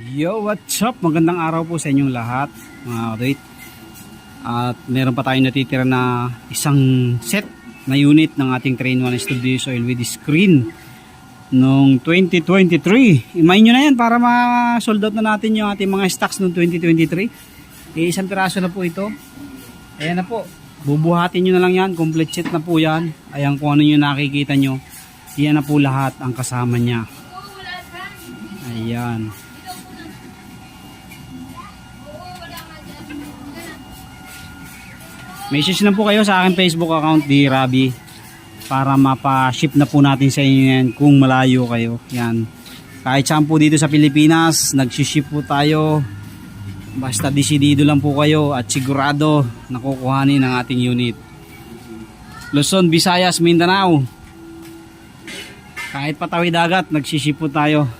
Yo, what's up? Magandang araw po sa inyong lahat, mga rate. At meron pa tayong natitira na isang set na unit ng ating 3-in-1 Studios Oil with screen noong 2023. Imayin nyo na yan para ma-sold out na natin yung ating mga stocks noong 2023. Isang piraso na po ito. Ayan na po. Bubuhatin nyo na lang yan. Complete set na po yan. Ayan kung ano yung nakikita nyo. Yan na po lahat ang kasama niya. Ayan. Message na po kayo sa aking Facebook account di Rabi para mapa-ship na po natin sa inyo yan kung malayo kayo. Yan. Kahit saan po dito sa Pilipinas, nag-ship po tayo. Basta desidido lang po kayo at sigurado nakukuhanin ang ating unit. Luzon, Visayas, Mindanao. Kahit patawid dagat, nag-ship po tayo.